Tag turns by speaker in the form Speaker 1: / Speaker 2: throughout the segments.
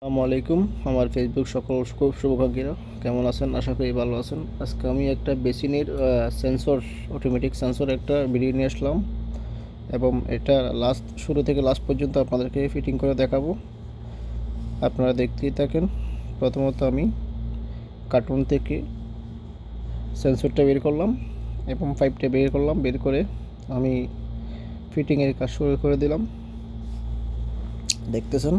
Speaker 1: আসসালামু আলাইকুম। আমার ফেসবুক সকল শুভাকাঙ্ক্ষীরা কেমন আছেন? আশা করি ভালো আছেন। আজকে আমি একটা বেসিনের সেন্সর, অটোমেটিক সেন্সর একটা ভিডিও নিয়ে আসলাম এবং এটা শুরু থেকে লাস্ট পর্যন্ত আপনাদেরকে ফিটিং করে দেখাবো। আপনারা দেখতেই থাকেন। প্রথমত আমি কার্টুন থেকে সেন্সরটা বের করলাম এবং পাইপটা বের করলাম। বের করে আমি ফিটিংয়ের কাজ শুরু করে দিলাম। দেখতেছেন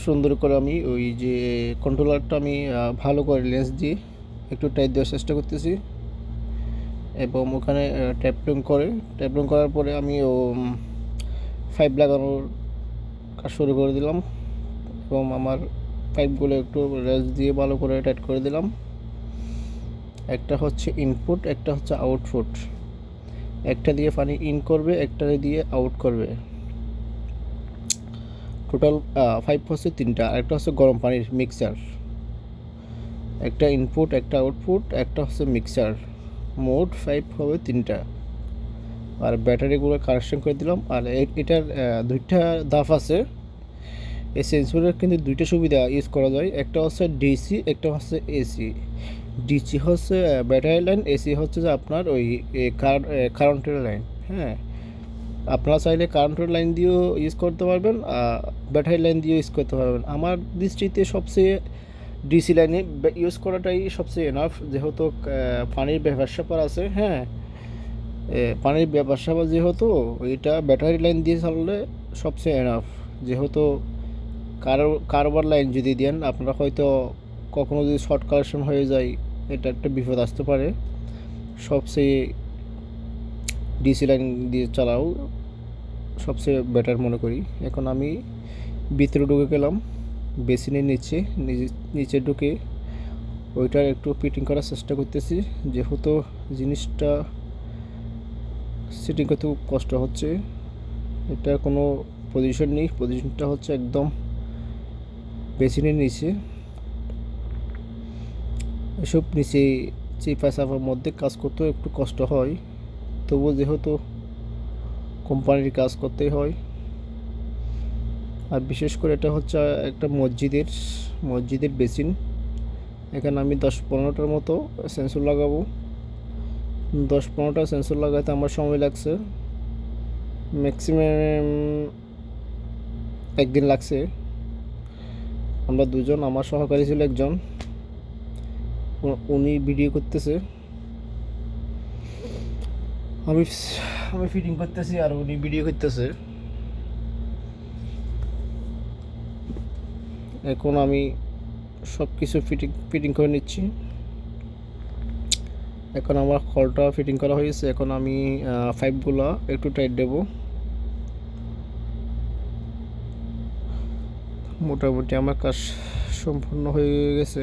Speaker 1: সুন্দর করে আমি ওই যে কন্ট্রোলারটা আমি ভালো করে লেন্স দিয়ে একটু টাইট দেওয়ার চেষ্টা করতেছি এবং ওখানে ট্যাপলিং করার পরে আমি পাইপ লাগানোর কাজ শুরু করে দিলাম এবং আমার পাইপগুলো একটু লেন্স দিয়ে ভালো করে টাইট করে দিলাম। একটা হচ্ছে ইনপুট, একটা হচ্ছে আউটপুট। একটা দিয়ে পানি ইন করবে, একটা দিয়ে আউট করবে। টোটাল পাইপ হচ্ছে তিনটা। একটা হচ্ছে গরম পানির মিক্সার, একটা ইনপুট, একটা আউটপুট, একটা হচ্ছে মিক্সার। মোট পাইপ হবে তিনটা। আর ব্যাটারিগুলো কানেকশন করে দিলাম। আর এটার দুইটা ধাপ আছে। এই সেন্সরের কিন্তু দুইটা সুবিধা ইউজ করা যায়। একটা হচ্ছে ডিসি, একটা হচ্ছে এসি। ডিসি হচ্ছে ব্যাটারি লাইন, এসি হচ্ছে যে আপনার ওই কারেন্টের লাইন। হ্যাঁ, আপনারা চাইলে কারেন্টের লাইন দিয়েও ইউজ করতে পারবেন, ব্যাটারি লাইন দিয়েও ইউজ করতে পারবেন। আমার দৃষ্টিতে সবচেয়ে ডিসি লাইনে ইউজ করাটাই সবচেয়ে এনাফ, যেহেতু পানির ব্যবসা আছে। হ্যাঁ, পানির ব্যবসা যেহেতু এটা ব্যাটারি লাইন দিয়ে চালালে সবচেয়ে এনাফ। যেহেতু কারবার লাইন যদি দেন, আপনারা হয়তো কখনো যদি শর্ট কানেকশন হয়ে যায়, এটা একটা বিপদ আসতে পারে। সবচেয়ে ডিসি লাইন দিয়ে চালাও সবচেয়ে বেটার মনে করি। এখন আমি ভিতরে ঢুকে গেলাম, বেসিনের নিচে ঢুকে ওইটার একটু ফিটিং করার চেষ্টা করতেছি, যেহেতু জিনিসটা সেটিং করতে খুব কষ্ট হচ্ছে। এটা কোনো পজিশন নেই, পজিশনটা হচ্ছে একদম বেসিনের নিচে। এসব নিচে চিপা চাপার মধ্যে কাজ করতেও একটু কষ্ট হয়, তবু যেহেতু কোম্পানির কাজ করতেই হয়। আর বিশেষ করে এটা হচ্ছে একটা মসজিদের বেসিন। এখানে আমি 10-15টার মতো সেন্সর লাগাবো। 10-15টা সেন্সর লাগাতে আমার সময় লাগছে ম্যাক্সিমাম একদিন লাগছে। আমরা দুজন, আমার সহকারী ছিল একজন, উনি ভিডিও করতেছে, আমি আমি ফিটিং করতেছি আর উনি ভিডিও করতেছে। এখন আমি সব কিছু ফিটিং করে নিচ্ছি। এখন আমার খলটা ফিটিং করা হয়েছে। এখন আমি পাইপগুলো একটু টাইট দেবো। মোটামুটি আমার কাজ সম্পূর্ণ হয়ে গেছে।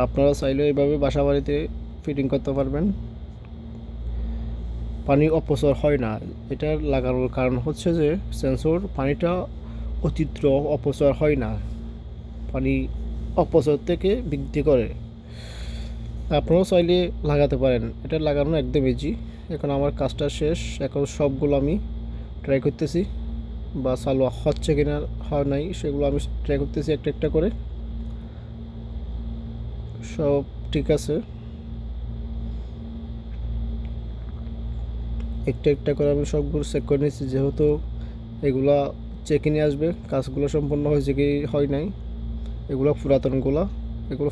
Speaker 1: আপনারা চাইলে এইভাবে বাসা বাড়িতে ফিটিং করতে পারবেন। পানি অপচয় হয় না। এটা লাগানোর কারণ হচ্ছে যে সেন্সর পানিটা অতিরিক্ত অপচয় হয় না, পানি অপচয় থেকে বৃদ্ধি করে। আপনারাও চাইলে লাগাতে পারেন। এটা লাগানো একদম ইজি। এখন আমার কাজটা শেষ। এখন সবগুলো আমি ট্রাই করতেছি, বা চালু হচ্ছে কিনা হয় নাই সেগুলো আমি ট্রাই করতেছি একটা একটা করে। সব ঠিক আছে। একটা একটা করে আমি সবগুলো চেক করে নিচ্ছি, যেহেতু এগুলা চেকে নিয়ে আসবে কাজগুলো সম্পূর্ণ হয়েছে কি হয় নাই। এগুলো পুরাতনগুলো, এগুলো